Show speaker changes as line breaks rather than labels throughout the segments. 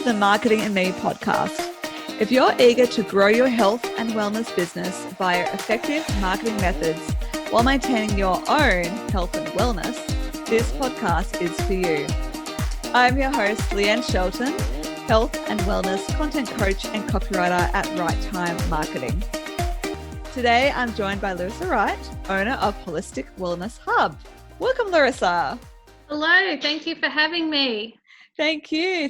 the Marketing and Me podcast. If you're eager to grow your health and wellness business via effective marketing methods while maintaining your own health and wellness, this podcast is for you. I'm your host, Leanne Shelton, health and wellness content coach and copywriter at Right Time Marketing. Today, I'm joined by Larissa Wright, owner of Holistic Wellness Hub. Welcome, Larissa.
Hello, thank you for having me.
Thank you.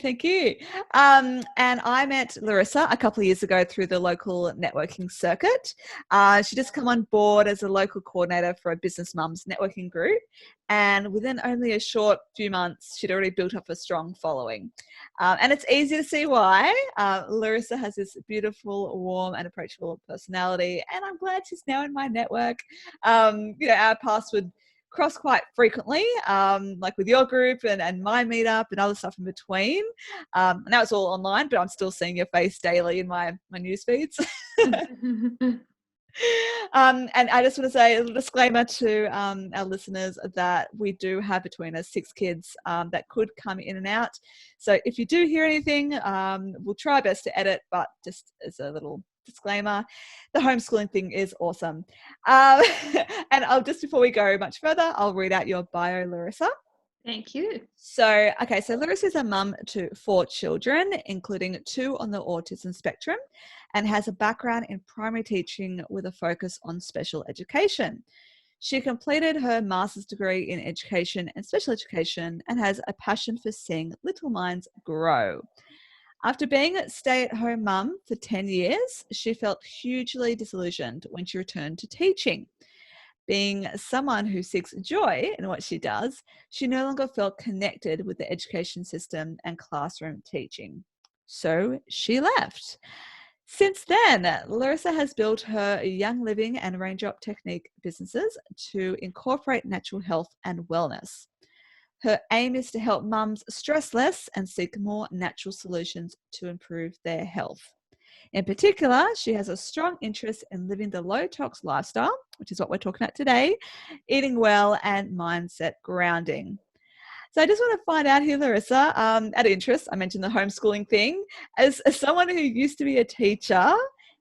And I met Larissa a couple of years ago through the local networking circuit. She just come on board as a local coordinator for a business mums networking group. And within only a short few months, she'd already built up a strong following. And it's easy to see why. Larissa has this beautiful, warm and approachable personality. And I'm glad she's now in my network. Our paths would cross quite frequently, like with your group and my meetup and other stuff in between. Now it's all online, but I'm still seeing your face daily in my news feeds. And I just want to say a little disclaimer to our listeners that we do have between us 6 kids that could come in and out. So if you do hear anything, we'll try our best to edit, but just as a little disclaimer, the homeschooling thing is awesome. And just before we go much further, I'll read out your bio, Larissa.
Thank you.
So Larissa is a mum to 4 children, including 2 on the autism spectrum, and has a background in primary teaching with a focus on special education. She completed her master's degree in education and special education and has a passion for seeing little minds grow. After being a stay-at-home mum for 10 years, she felt hugely disillusioned when she returned to teaching. Being someone who seeks joy in what she does, she no longer felt connected with the education system and classroom teaching. So she left. Since then, Larissa has built her Young Living and Raindrop technique businesses to incorporate natural health and wellness. Her aim is to help mums stress less and seek more natural solutions to improve their health. In particular, she has a strong interest in living the low-tox lifestyle, which is what we're talking about today, eating well and mindset grounding. So I just want to find out here, Larissa, out of interest, I mentioned the homeschooling thing. As someone who used to be a teacher,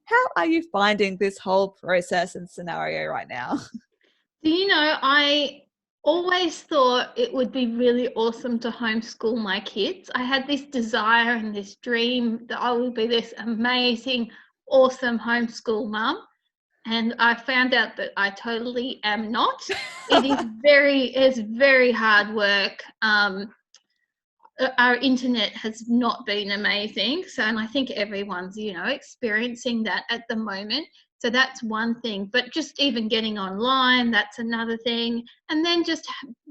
how are you finding this whole process and scenario right now?
I always thought it would be really awesome to homeschool my kids. I had this desire and this dream that I would be this amazing, awesome homeschool mum. And I found out that I totally am not. It's very hard work. Our internet has not been amazing. And I think everyone's, experiencing that at the moment. So that's one thing, but just even getting online, that's another thing. And then just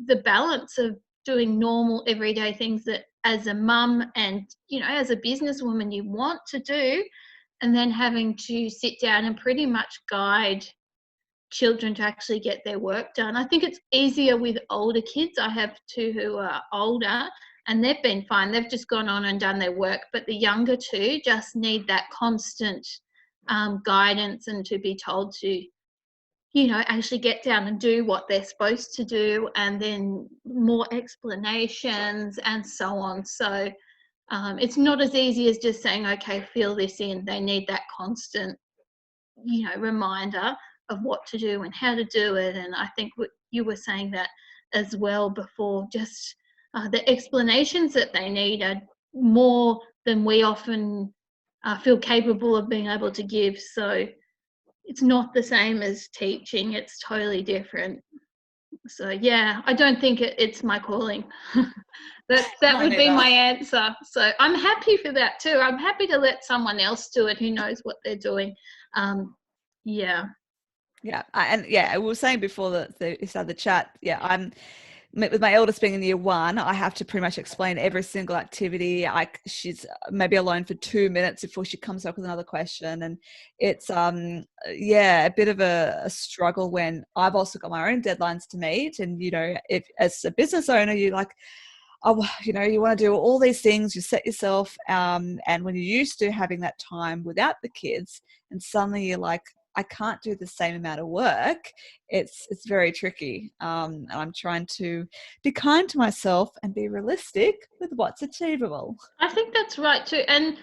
the balance of doing normal everyday things that as a mum and, as a businesswoman you want to do, and then having to sit down and pretty much guide children to actually get their work done. I think it's easier with older kids. I have 2 who are older and they've been fine. They've just gone on and done their work, but the younger 2 just need that constant guidance and to be told to, actually get down and do what they're supposed to do, and then more explanations and so on. So it's not as easy as just saying, okay, fill this in. They need that constant, reminder of what to do and how to do it. And I think what you were saying that as well before, just the explanations that they need are more than we often feel capable of being able to give. So it's not the same as teaching. It's totally different. So yeah, I don't think it's my calling. that would be my answer. So I'm happy for that too. I'm happy to let someone else do it who knows what they're doing. Yeah.
We were saying before the started the chat. I'm with my eldest being in year 1, I have to pretty much explain every single activity. She's maybe alone for 2 minutes before she comes up with another question. And it's, a bit of a struggle when I've also got my own deadlines to meet. And, if as a business owner, you're like, you want to do all these things, you set yourself, and when you're used to having that time without the kids and suddenly you're like, I can't do the same amount of work, it's very tricky. And I'm trying to be kind to myself and be realistic with what's achievable.
I think that's right too. And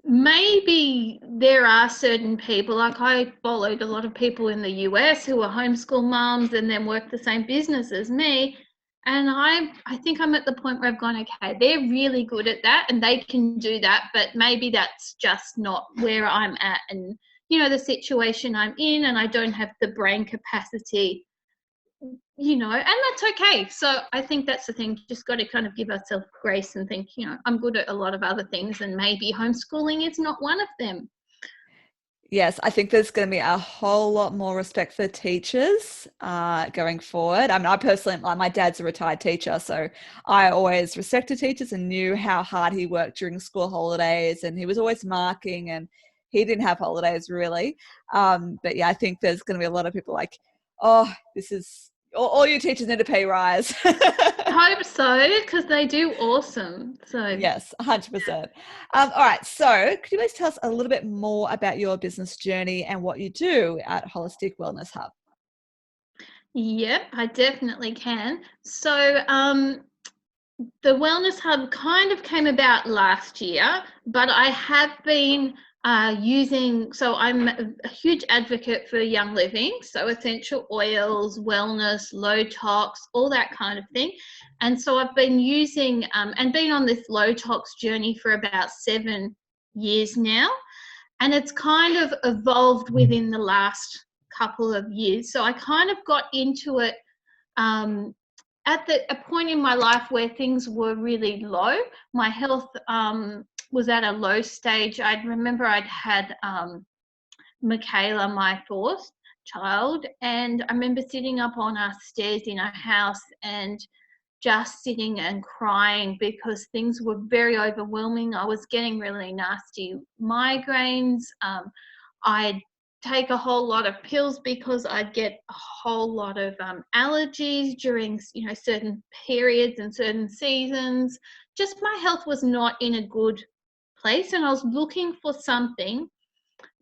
maybe there are certain people, like I followed a lot of people in the US who are homeschool moms and then work the same business as me. And I think I'm at the point where I've gone, okay, they're really good at that and they can do that, but maybe that's just not where I'm at and, the situation I'm in, and I don't have the brain capacity, and that's okay. So I think that's the thing, just got to kind of give ourselves grace and think, I'm good at a lot of other things and maybe homeschooling is not one of them.
Yes, I think there's going to be a whole lot more respect for teachers going forward. I mean, I personally, my dad's a retired teacher, so I always respected teachers and knew how hard he worked during school holidays, and he was always marking, and he didn't have holidays really. But yeah, I think there's going to be a lot of people like, oh, this is, all you teachers need a pay rise.
I hope so, because they do awesome. So
Yes, 100%. All right. So could you please tell us a little bit more about your business journey and what you do at Holistic Wellness Hub?
Yep, I definitely can. So the Wellness Hub kind of came about last year, but I have been so I'm a huge advocate for young living, so essential oils, wellness, low-tox, all that kind of thing. And so I've been using and been on this low-tox journey for about 7 years now. And it's kind of evolved within the last couple of years. So I kind of got into it at a point in my life where things were really low. My health was at a low stage. I remember I'd had Michaela, my fourth child, and I remember sitting up on our stairs in our house and just sitting and crying because things were very overwhelming. I was getting really nasty migraines. I'd take a whole lot of pills because I'd get a whole lot of allergies during certain periods and certain seasons. Just my health was not in a good place, and I was looking for something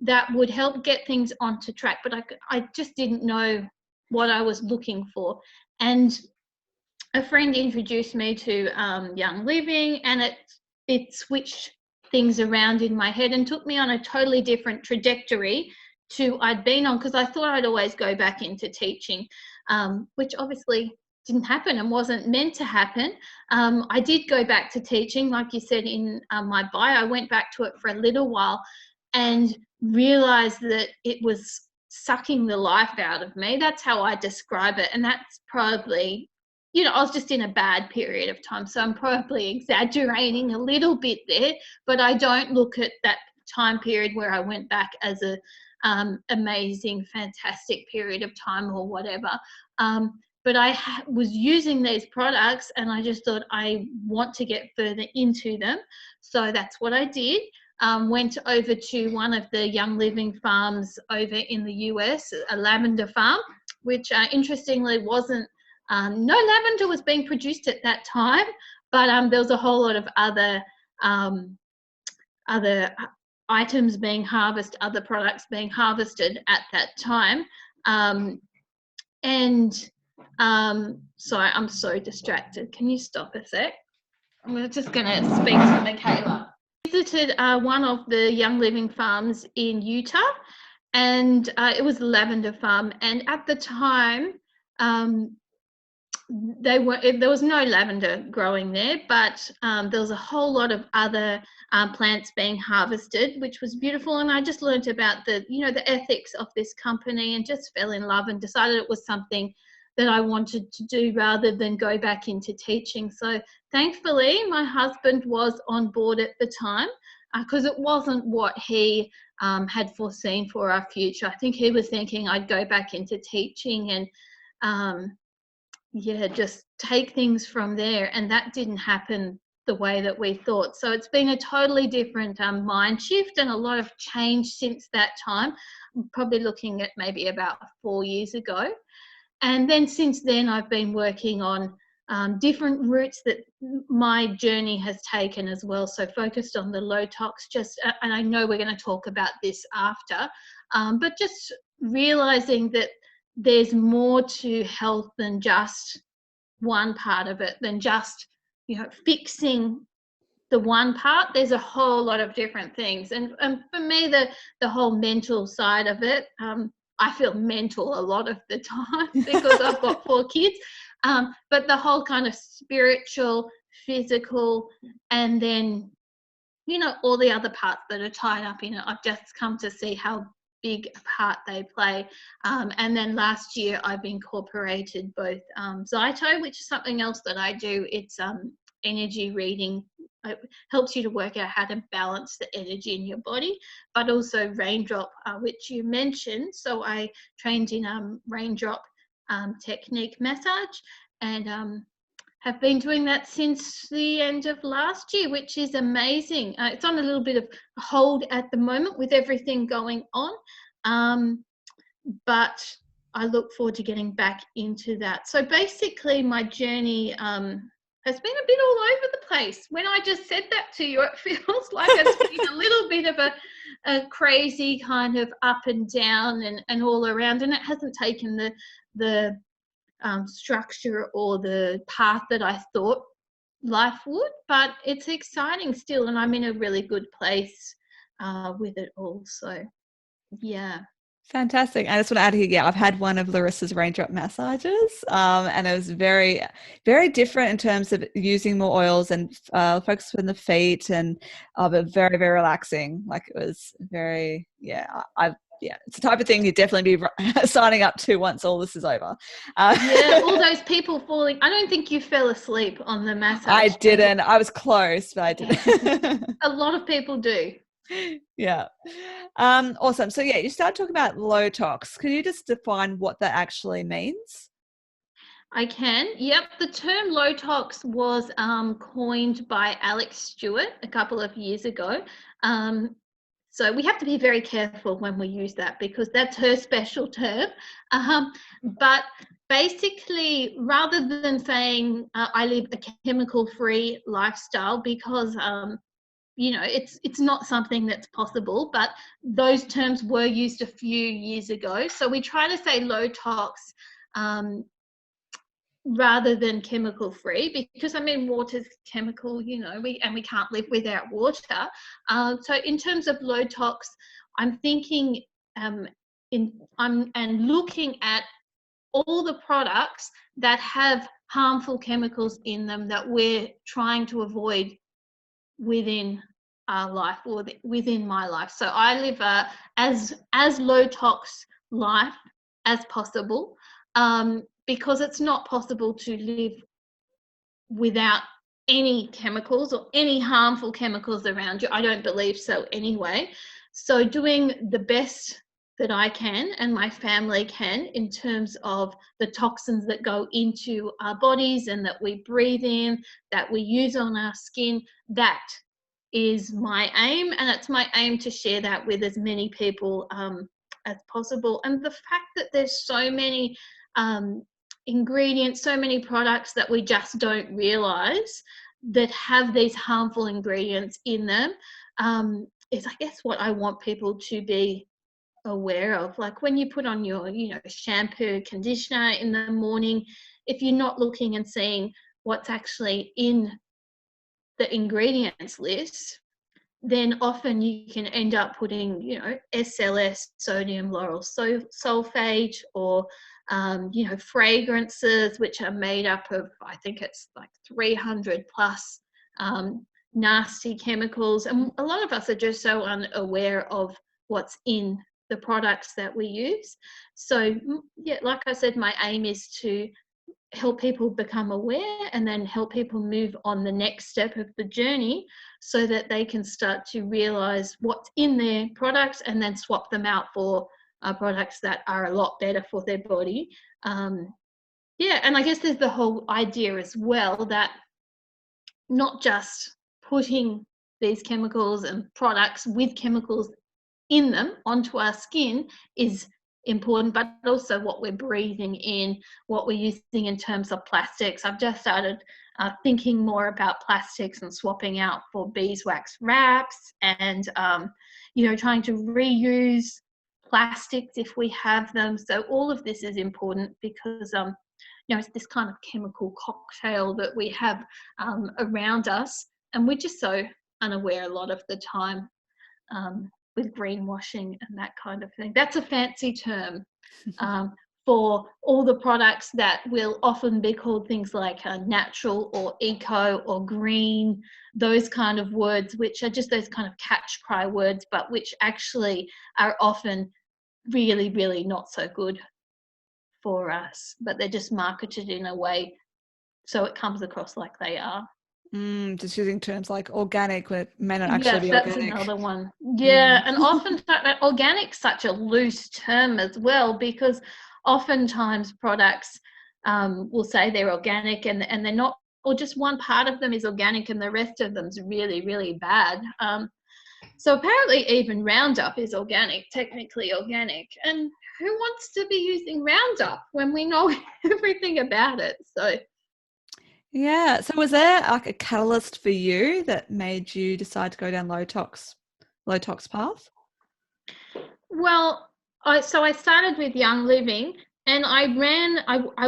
that would help get things onto track, but I just didn't know what I was looking for. And a friend introduced me to Young Living, and it switched things around in my head and took me on a totally different trajectory to I'd been on, because I thought I'd always go back into teaching, which obviously didn't happen and wasn't meant to happen. I did go back to teaching, like you said in my bio. I went back to it for a little while and realized that it was sucking the life out of me. That's how I describe it. And that's probably, I was just in a bad period of time. So I'm probably exaggerating a little bit there, but I don't look at that time period where I went back as a amazing, fantastic period of time or whatever. But I was using these products and I just thought I want to get further into them. So that's what I did. Went over to one of the Young Living farms over in the US, a lavender farm, which interestingly wasn't, no lavender was being produced at that time, but there was a whole lot of other items being harvested, other products being harvested at that time. Sorry, I'm so distracted. Can you stop a sec? I'm just going to speak to Michaela. Visited one of the Young Living farms in Utah, and it was a lavender farm. And at the time, there was no lavender growing there, but there was a whole lot of other plants being harvested, which was beautiful. And I just learned about the ethics of this company and just fell in love and decided it was something that I wanted to do rather than go back into teaching. So thankfully, my husband was on board at the time because it wasn't what he had foreseen for our future. I think he was thinking I'd go back into teaching and just take things from there. And that didn't happen the way that we thought. So it's been a totally different mind shift and a lot of change since that time. I'm probably looking at maybe about 4 years ago. And then since then, I've been working on different routes that my journey has taken as well. So focused on the low tox, and I know we're going to talk about this after, but just realizing that there's more to health than just one part of it, than just, fixing the one part. There's a whole lot of different things. And for me, the whole mental side of it, I feel mental a lot of the time because I've got 4 kids. But the whole kind of spiritual, physical, and then, all the other parts that are tied up in it, I've just come to see how big a part they play. And then last year I've incorporated both Zyto, which is something else that I do. It's energy reading. It helps you to work out how to balance the energy in your body, but also Raindrop, which you mentioned. So I trained in Raindrop technique massage, and have been doing that since the end of last year, which is amazing. It's on a little bit of hold at the moment with everything going on, but I look forward to getting back into that. So basically my journey has been a bit all over the place. When I just said that to you, it feels like it's been a little bit of a crazy kind of up and down and all around, and it hasn't taken the structure or the path that I thought life would, but it's exciting still, and I'm in a really good place with it all. So yeah.
Fantastic. I just want to add here, yeah, I've had one of Larissa's Raindrop massages, and it was very, very different in terms of using more oils and focus on the feet, and but very, very relaxing. Like it was very, yeah, it's the type of thing you'd definitely be signing up to once all this is over.
Yeah, all those people falling. I don't think you fell asleep on the massage.
I didn't. I was close, but I didn't.
A lot of people do.
Yeah. Awesome. So yeah, you start talking about low tox. Can you just define what that actually means?
I can. Yep. The term low tox was coined by Alex Stewart a couple of years ago. So we have to be very careful when we use that because that's her special term. But basically, rather than saying I live a chemical-free lifestyle, because it's not something that's possible, but those terms were used a few years ago. So we try to say low tox rather than chemical free, because water's chemical, we can't live without water. So in terms of low tox, I'm thinking and looking at all the products that have harmful chemicals in them that we're trying to avoid within our life or within my life. So I live as low tox life as possible, because it's not possible to live without any chemicals or any harmful chemicals around you. I don't believe so anyway. So doing the best that I can and my family can in terms of the toxins that go into our bodies and that we breathe in, that we use on our skin, that is my aim, and it's my aim to share that with as many people as possible. And the fact that there's so many ingredients, so many products that we just don't realize that have these harmful ingredients in them is, I guess, what I want people to be aware of. Like when you put on your shampoo, conditioner in the morning, if you're not looking and seeing what's actually in the ingredients list, then often you can end up putting SLS, sodium lauryl sulfate, or fragrances which are made up of, I think it's like 300 plus nasty chemicals, and a lot of us are just so unaware of what's in the products that we use. So yeah, like I said, my aim is to help people become aware and then help people move on the next step of the journey so that they can start to realize what's in their products and then swap them out for products that are a lot better for their body. And I guess there's the whole idea as well that not just putting these chemicals and products with chemicals in them onto our skin is important, but also what we're breathing in, what we're using in terms of plastics. I've just started thinking more about plastics and swapping out for beeswax wraps, and trying to reuse plastics if we have them. So all of this is important because it's this kind of chemical cocktail that we have around us, and we're just so unaware a lot of the time. With greenwashing and that kind of thing. That's a fancy term for all the products that will often be called things like natural or eco or green, those kind of words, which are just those kind of catch cry words, but which actually are often really, really not so good for us. But they're just marketed in a way so it comes across like they are.
Just using terms like organic when it may not actually be
that's
organic.
another one. Yeah, and often organic's such a loose term as well, because oftentimes products will say they're organic and they're not, or just one part of them is organic and the rest of them's really, really bad. So apparently even Roundup is organic, technically organic. And who wants to be using Roundup when we know everything about it? So
yeah. So was there like a catalyst for you that made you decide to go down low tox path?
Well, I started with Young Living, and I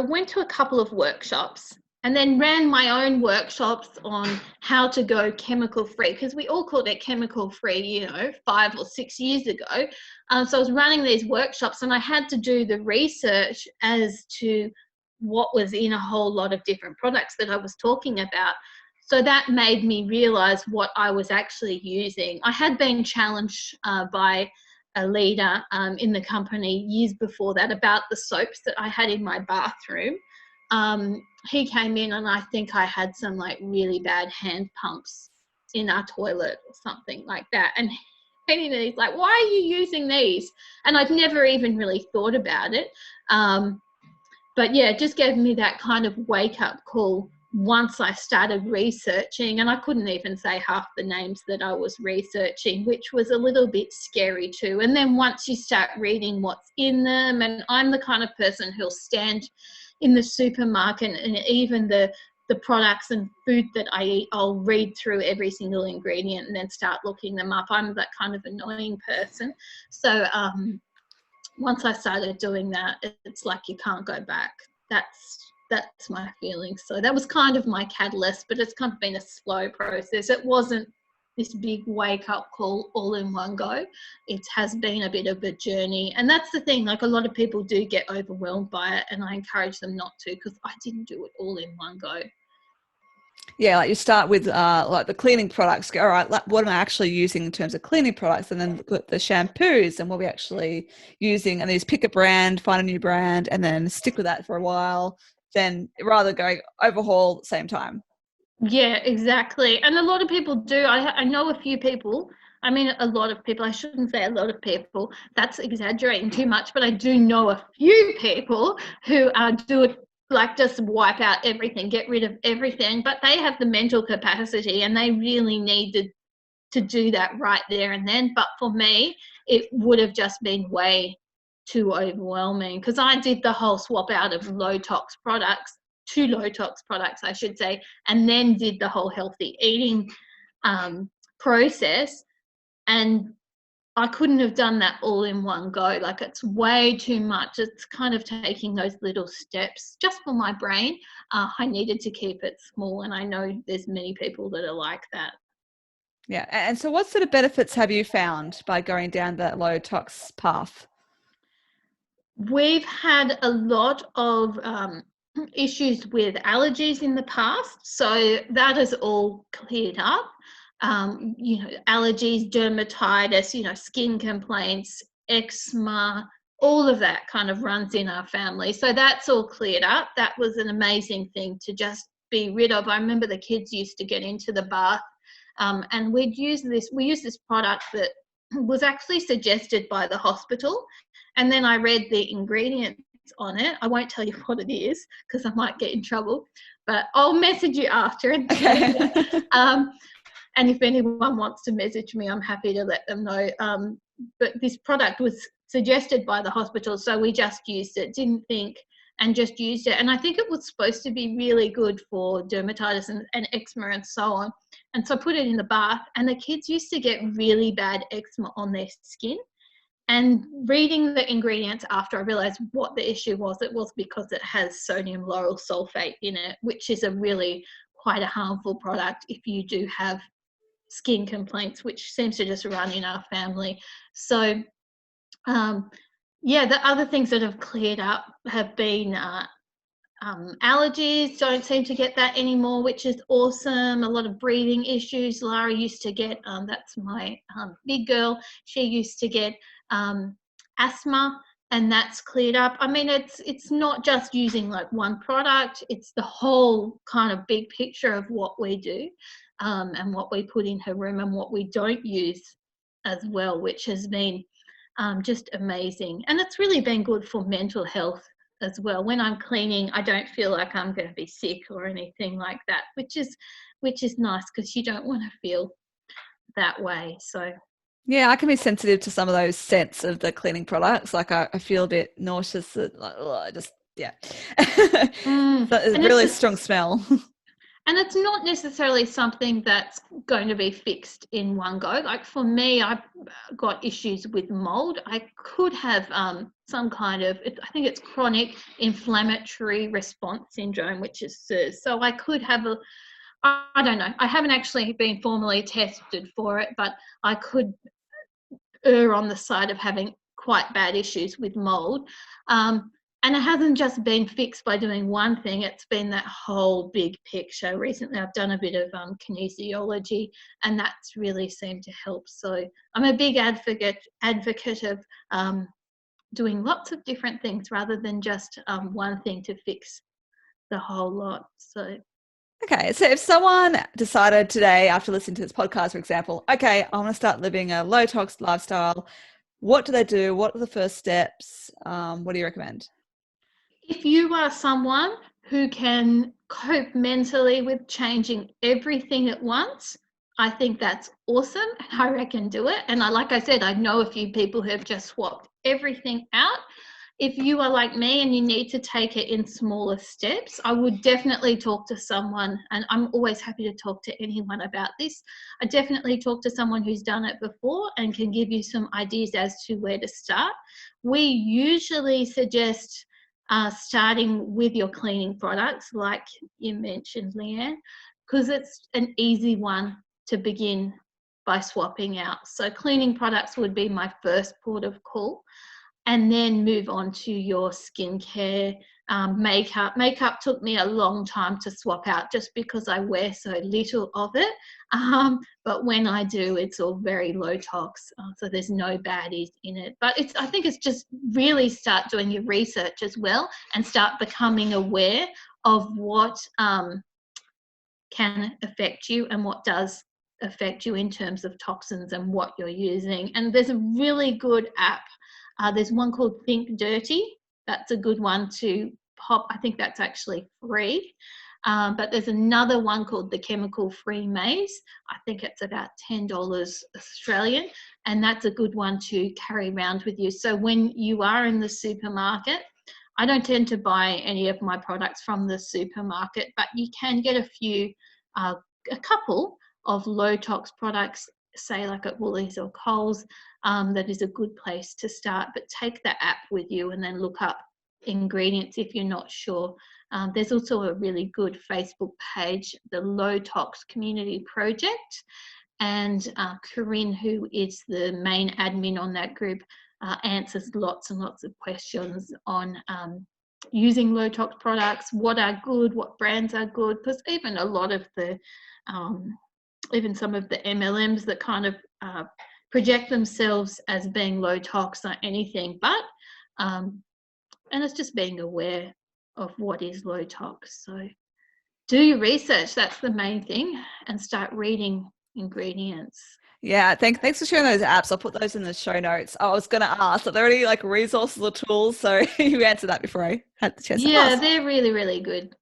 went to a couple of workshops and then ran my own workshops on how to go chemical free, because we all called it chemical free, 5 or 6 years ago. So I was running these workshops and I had to do the research as to what was in a whole lot of different products that I was talking about. So that made me realize what I was actually using. I had been challenged by a leader in the company years before that about the soaps that I had in my bathroom. He came in and I think I had some like really bad hand pumps in our toilet or something like that. And he's like, why are you using these? And I'd never even really thought about it. But yeah, it just gave me that kind of wake up call once I started researching, and I couldn't even say half the names that I was researching, which was a little bit scary too. And then once you start reading what's in them, and I'm the kind of person who'll stand in the supermarket and even the products and food that I eat, I'll read through every single ingredient and then start looking them up. I'm that kind of annoying person. So once I started doing that, it's like you can't go back. That's my feeling. So that was kind of my catalyst, but it's kind of been a slow process. It wasn't this big wake-up call all in one go. It has been a bit of a journey. And that's the thing, like a lot of people do get overwhelmed by it, and I encourage them not to, because I didn't do it all in one go.
Yeah, like you start with like the cleaning products. Go, all right, what am I actually using in terms of cleaning products? And then the shampoos and what we're actually using. And then just pick a brand, find a new brand, and then stick with that for a while. Then rather go overhaul at the same time.
Yeah, exactly. And a lot of people do. I know a few people. I mean, a lot of people. I shouldn't say a lot of people. That's exaggerating too much. But I do know a few people who do it, like just wipe out everything, get rid of everything. But they have the mental capacity and they really needed to do that right there and then. But for me, it would have just been way too overwhelming, because I did the whole swap out of low-tox products, 2 low-tox products, I should say, and then did the whole healthy eating process. And I couldn't have done that all in one go. Like, it's way too much. It's kind of taking those little steps just for my brain. I needed to keep it small, and I know there's many people that are like that.
Yeah. And so what sort of benefits have you found by going down that low tox path?
We've had a lot of issues with allergies in the past, so that is all cleared up. Allergies, dermatitis, skin complaints, eczema, all of that kind of runs in our family. So that's all cleared up. That was an amazing thing to just be rid of. I remember the kids used to get into the bath and we use this product that was actually suggested by the hospital. And then I read the ingredients on it. I won't tell you what it is because I might get in trouble, but I'll message you after. And and if anyone wants to message me, I'm happy to let them know. But this product was suggested by the hospital. So we just used it, didn't think, and just used it. And I think it was supposed to be really good for dermatitis and eczema and so on. And so I put it in the bath, and the kids used to get really bad eczema on their skin. And reading the ingredients after, I realized what the issue was. It was because it has sodium lauryl sulfate in it, which is a really quite a harmful product if you do have skin complaints, which seems to just run in our family. So the other things that have cleared up have been allergies. Don't seem to get that anymore, which is awesome. A lot of breathing issues. Lara used to get, that's my big girl, she used to get asthma, and that's cleared up. I mean, it's not just using like one product, it's the whole kind of big picture of what we do, and what we put in her room and what we don't use as well, which has been just amazing. And it's really been good for mental health as well. When I'm cleaning, I don't feel like I'm going to be sick or anything like that, which is nice, because you don't want to feel that way. So
yeah, I can be sensitive to some of those scents of the cleaning products. Like I feel a bit nauseous, like, I just, yeah. So it's a really strong smell.
And it's not necessarily something that's going to be fixed in one go. Like for me, I've got issues with mold. I could have some kind of, I think it's chronic inflammatory response syndrome, which is CIRS. So I could have I don't know. I haven't actually been formally tested for it, but I could err on the side of having quite bad issues with mold. And it hasn't just been fixed by doing one thing, it's been that whole big picture. Recently, I've done a bit of kinesiology, and that's really seemed to help. So I'm a big advocate of doing lots of different things rather than just one thing to fix the whole lot. So.
Okay, so if someone decided today, after listening to this podcast, for example, okay, I want to start living a low-tox lifestyle, what do they do? What are the first steps? What do you recommend?
If you are someone who can cope mentally with changing everything at once, I think that's awesome. I reckon do it. And like I said, I know a few people who have just swapped everything out. If you are like me and you need to take it in smaller steps, I would definitely talk to someone, and I'm always happy to talk to anyone about this. I definitely talk to someone who's done it before and can give you some ideas as to where to start. We usually suggest starting with your cleaning products, like you mentioned, Leanne, because it's an easy one to begin by swapping out. So cleaning products would be my first port of call, and then move on to your skincare. Makeup. Makeup took me a long time to swap out just because I wear so little of it. But when I do, it's all very low tox. So there's no baddies in it. But I think it's just really start doing your research as well and start becoming aware of what can affect you and what does affect you in terms of toxins and what you're using. And there's a really good app. There's one called Think Dirty. That's a good one to pop. I think that's actually free. But there's another one called the Chemical Free Maze. I think it's about $10 Australian. And that's a good one to carry around with you. So when you are in the supermarket, I don't tend to buy any of my products from the supermarket, but you can get a couple of low tox products, say like at Woolies or Coles. That is a good place to start, but take the app with you and then look up ingredients if you're not sure. There's also a really good Facebook page, the Low Tox Community Project, and Corinne, who is the main admin on that group, answers lots and lots of questions on using low tox products, what are good, what brands are good, because even a lot of the even some of the MLMs that kind of project themselves as being low tox are anything but, and it's just being aware of what is low tox. So do your research, that's the main thing, and start reading ingredients.
Yeah, thanks for sharing those apps. I'll put those in the show notes. I was going to ask, are there any like resources or tools? So you answered that before I had the chance to ask.
They're really, really good.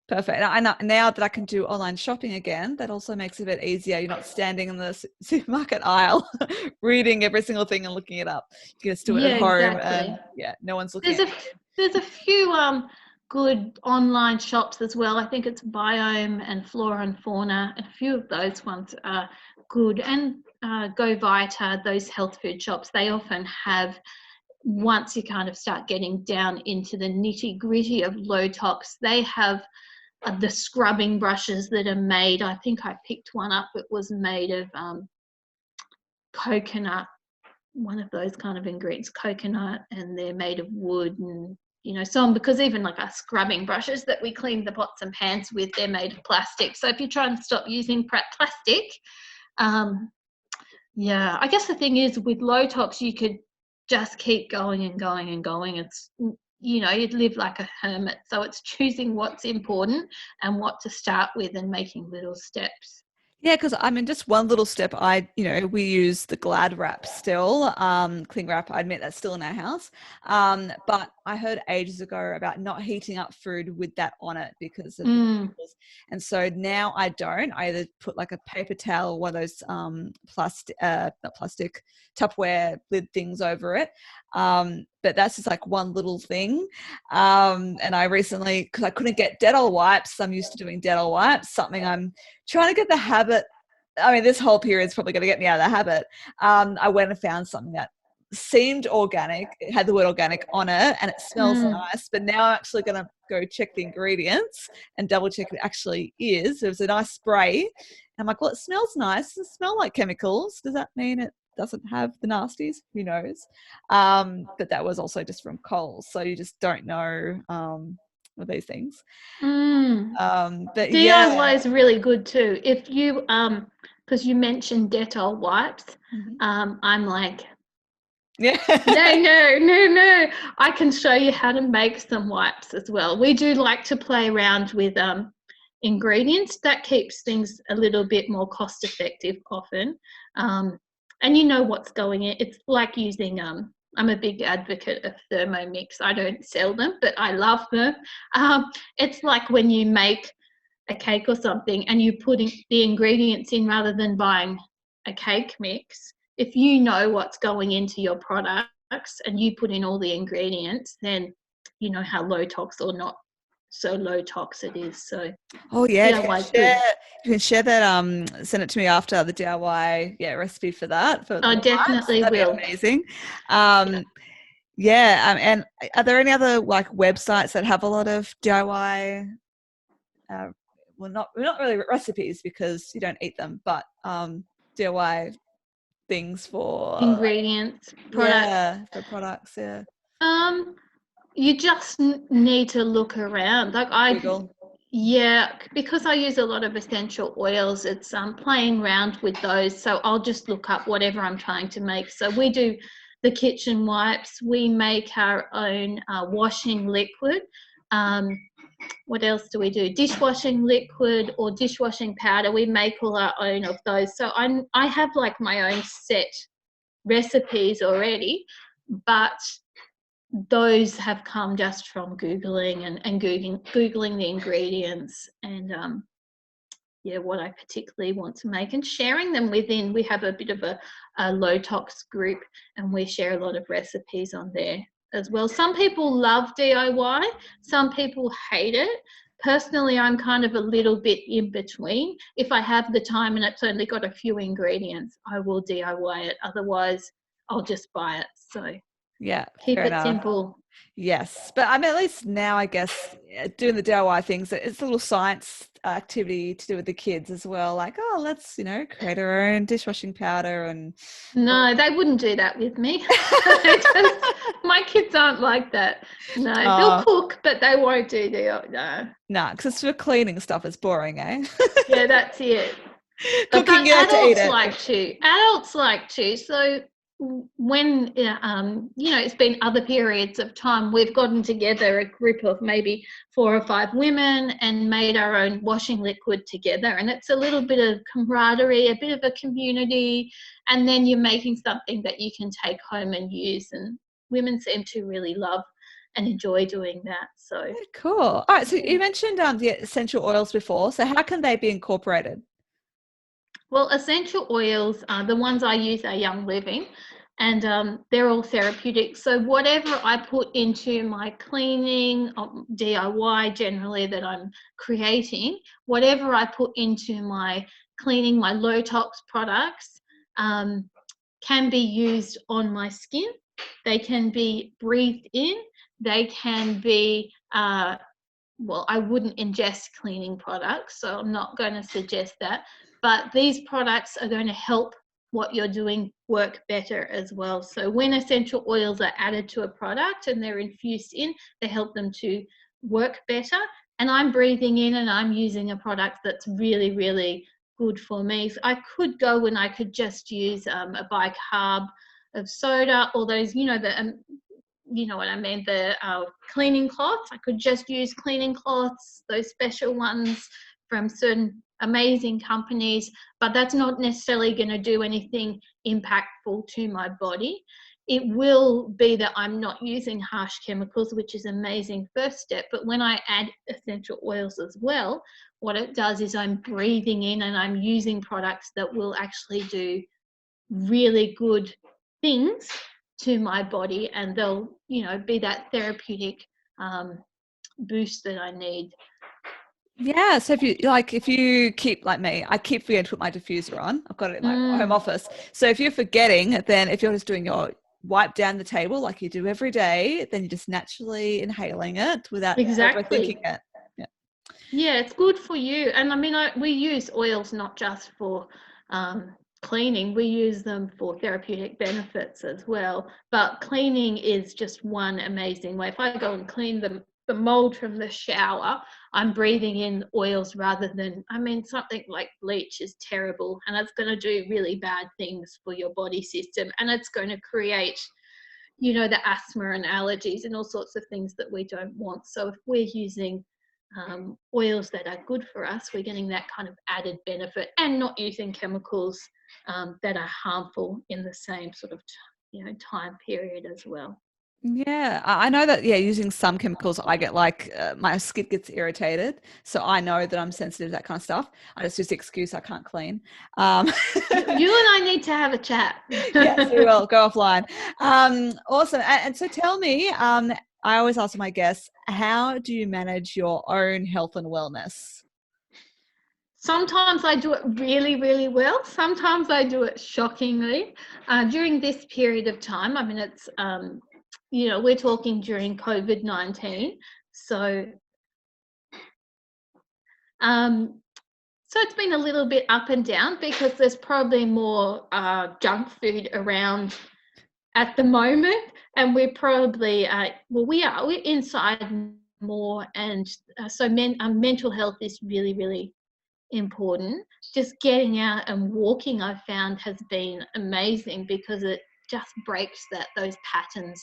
Perfect. And now that I can do online shopping again, that also makes it a bit easier. You're not standing in the supermarket aisle reading every single thing and looking it up. You can just do it at
Yeah,
home,
exactly.
and no one's looking
There's
at
a there's a few good online shops as well. I think it's Biome and Flora and Fauna. A few of those ones are good. And Go Vita, those health food shops, they often have, once you kind of start getting down into the nitty gritty of low tox, they have the scrubbing brushes that are made. I think I picked one up. It was made of coconut, one of those kind of ingredients, coconut, and they're made of wood, and so on, because even like our scrubbing brushes that we clean the pots and pans with, they're made of plastic. So if you try and stop using plastic, I guess the thing is with low tox, you could just keep going and going and going. It's you'd live like a hermit. So it's choosing what's important and what to start with and making little steps.
Yeah, because I mean, just one little step. We use the Glad wrap still, cling wrap. I admit that's still in our house. But I heard ages ago about not heating up food with that on it because of the chemicals. And so now I don't. I either put like a paper towel, one of those not plastic, Tupperware lid things over it. But that's just like one little thing. And I recently, because I couldn't get Dettol wipes, I'm used to doing Dettol wipes, something I'm trying to get the habit. I mean, this whole period is probably going to get me out of the habit. I went and found something that seemed organic. It had the word organic on it and it smells nice. But now I'm actually going to go check the ingredients and double check it actually is. It was a nice spray. And I'm like, well, it smells nice. Does it smell like chemicals? Does that mean it doesn't have the nasties? Who knows? But that was also just from Coles. So you just don't know with these things. But
DIY is really good too. If you because you mentioned Dettol wipes, I'm like, no. I can show you how to make some wipes as well. We do like to play around with ingredients. That keeps things a little bit more cost effective often. And you know what's going in. It's like using I'm a big advocate of Thermomix. I don't sell them, but I love them. It's like when you make a cake or something and you put the ingredients in rather than buying a cake mix. If you know what's going into your products and you put in all the ingredients, then you know how low tox or not so low tox it is. So
you can share that, send it to me after the DIY recipe for that.
I definitely will.
That'd be amazing. And are there any other like websites that have a lot of DIY not really recipes because you don't eat them, but DIY things for
ingredients, products.
For products,
you just need to look around. Like
Google.
Because I use a lot of essential oils, it's playing around with those. So I'll just look up whatever I'm trying to make. So we do the kitchen wipes. We make our own washing liquid. What else do we do? Dishwashing liquid or dishwashing powder. We make all our own of those. So I have like my own set recipes already, but those have come just from Googling and Googling the ingredients and what I particularly want to make and sharing them within. We have a bit of a low tox group and we share a lot of recipes on there as well. Some people love DIY, some people hate it. Personally, I'm kind of a little bit in between. If I have the time and it's only got a few ingredients, I will DIY it. Otherwise, I'll just buy it. So keep it simple.
Yes, but I mean, at least now I guess doing the DIY things, it's a little science activity to do with the kids as well. Like, let's create our own dishwashing powder and.
No, they wouldn't do that with me. My kids aren't like that. No, they'll cook, but they won't do no.
No, because it's for cleaning stuff. It's boring, eh?
Yeah, that's it.
Cooking,
Adults like to. So when it's been other periods of time, we've gotten together a group of maybe 4 or 5 women and made our own washing liquid together, and it's a little bit of camaraderie, a bit of a community, and then you're making something that you can take home and use. And women seem to really love and enjoy doing that. So
Cool. All right. So you mentioned the essential oils before. So how can they be incorporated?
well, essential oils, the ones I use are Young Living, and they're all therapeutic. So whatever I put into my cleaning, DIY generally that I'm creating, whatever I put into my cleaning, my low-tox products, can be used on my skin. They can be breathed in. They can be well, I wouldn't ingest cleaning products, so I'm not going to suggest that. But these products are going to help what you're doing work better as well. So when essential oils are added to a product and they're infused in, they help them to work better. And I'm breathing in and I'm using a product that's really, really good for me. So I could go and I could just use a bicarb of soda, or those, you know what I mean, the cleaning cloths. I could just use cleaning cloths, those special ones from certain amazing companies, but that's not necessarily going to do anything impactful to my body. It will be that I'm not using harsh chemicals, which is an amazing first step. But when I add essential oils as well, what it does is I'm breathing in and I'm using products that will actually do really good things to my body, and they'll, be that therapeutic boost that I need.
Yeah. So if you keep like me, I keep forgetting to put my diffuser on. I've got it in my home office. So if you're forgetting, then if you're just doing your wipe down the table like you do every day, then you're just naturally inhaling it without overthinking it.
Yeah, it's good for you. And I mean, we use oils not just for cleaning, we use them for therapeutic benefits as well. But cleaning is just one amazing way. If I go and clean the mold from the shower, I'm breathing in oils rather than, something like bleach is terrible and it's going to do really bad things for your body system, and it's going to create, the asthma and allergies and all sorts of things that we don't want. So if we're using oils that are good for us, we're getting that kind of added benefit, and not using chemicals that are harmful in the same sort of time period as well.
Yeah, I know that. Yeah, using some chemicals, I get like my skin gets irritated, so I know that I'm sensitive to that kind of stuff. I just use the excuse I can't clean.
You and I need to have a chat.
Yes, we will go offline. Awesome. And so tell me, I always ask my guests, how do you manage your own health and wellness?
Sometimes I do it really, really well. Sometimes I do it shockingly. During this period of time, it's, we're talking during COVID-19. So it's been a little bit up and down because there's probably more junk food around at the moment, and we're probably we're inside more, and so mental health is really, really important. Just getting out and walking, I've found, has been amazing because it just breaks those patterns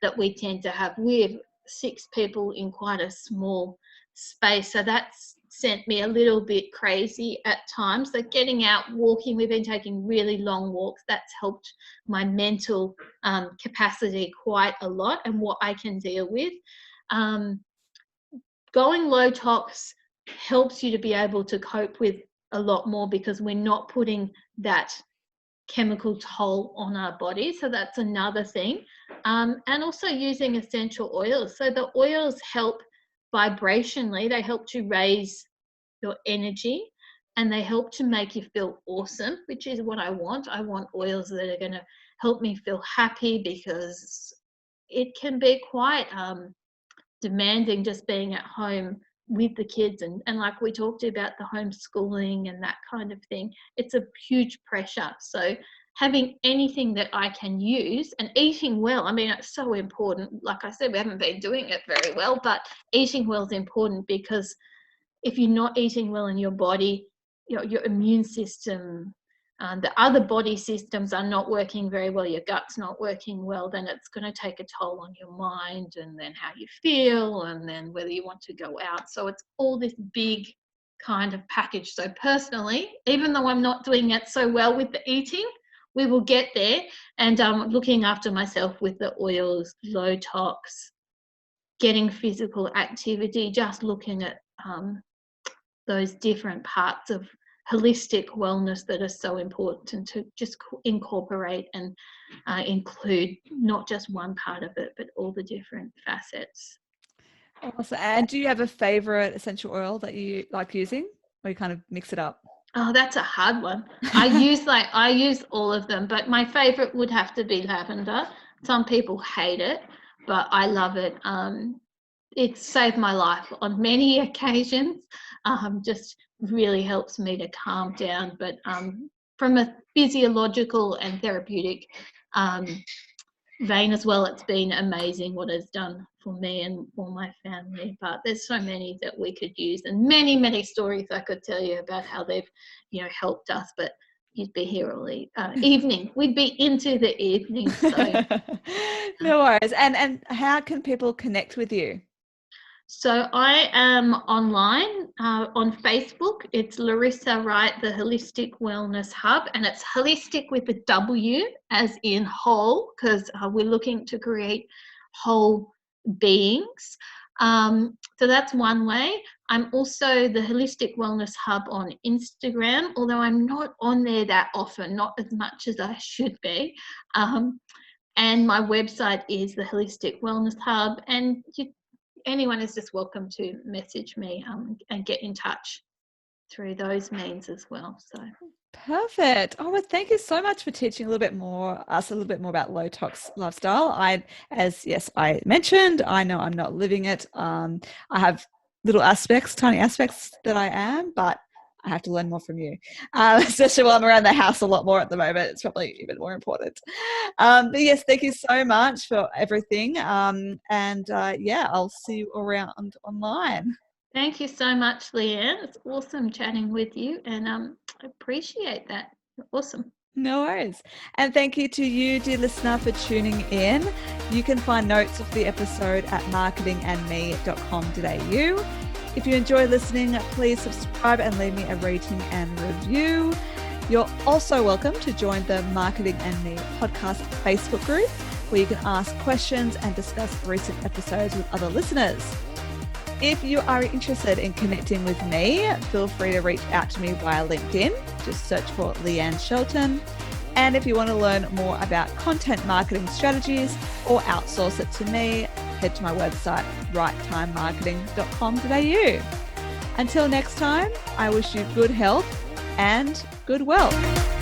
that we tend to have. We're 6 people in quite a small space, so that's sent me a little bit crazy at times. So getting out, walking, we've been taking really long walks. That's helped my mental capacity quite a lot, and what I can deal with. Going low tox helps you to be able to cope with a lot more because we're not putting that chemical toll on our body. So that's another thing. And also using essential oils. So the oils help vibrationally, they help to raise your energy, and they help to make you feel awesome, which is what I want. I want oils that are going to help me feel happy, because it can be quite demanding just being at home with the kids, and like we talked about the homeschooling and that kind of thing. It's a huge pressure. So having anything that I can use, and eating well, it's so important. Like I said, we haven't been doing it very well, but eating well is important, because if you're not eating well in your body, your immune system, the other body systems are not working very well, your gut's not working well, then it's going to take a toll on your mind, and then how you feel, and then whether you want to go out. So it's all this big kind of package. So personally, even though I'm not doing it so well with the eating, we will get there. And looking after myself with the oils, low tox, getting physical activity, just looking at those different parts of holistic wellness that are so important to just incorporate and include not just one part of it, but all the different facets.
Awesome. And do you have a favorite essential oil that you like using, or you kind of mix it up?
Oh, that's a hard one. I use all of them, but my favorite would have to be lavender. Some people hate it, but I love it. It's saved my life on many occasions. Just really helps me to calm down. But from a physiological and therapeutic vein as well, it's been amazing what it's done for me and for my family. But there's so many that we could use, and many stories I could tell you about how they've helped us, but you'd be here all evening. We'd be into the evening. So
no worries. And how can people connect with you?
So I am online on Facebook. It's Larissa Wright, the Holistic Wellness Hub, and it's holistic with a W as in whole, because we're looking to create whole beings. So that's one way. I'm also the Holistic Wellness Hub on Instagram, although I'm not on there that often, not as much as I should be. And my website is the Holistic Wellness Hub, and anyone is just welcome to message me and get in touch through those means as well. So
perfect. Oh, well, thank you so much for teaching us a little bit more about low-tox lifestyle. As I mentioned, I know I'm not living it. I have tiny aspects that I am, but I have to learn more from you, especially while I'm around the house a lot more at the moment. It's probably even more important. But yes, thank you so much for everything. I'll see you around online.
Thank you so much, Leanne. It's awesome chatting with you, and I appreciate that. Awesome.
No worries. And thank you to you, dear listener, for tuning in. You can find notes of the episode at marketingandme.com.au. If you enjoy listening, please subscribe and leave me a rating and review. You're also welcome to join the Marketing and Me podcast Facebook group, where you can ask questions and discuss recent episodes with other listeners. If you are interested in connecting with me, feel free to reach out to me via LinkedIn. Just search for Leanne Shelton. And if you want to learn more about content marketing strategies or outsource it to me, head to my website, righttimemarketing.com.au. Until next time, I wish you good health and good wealth.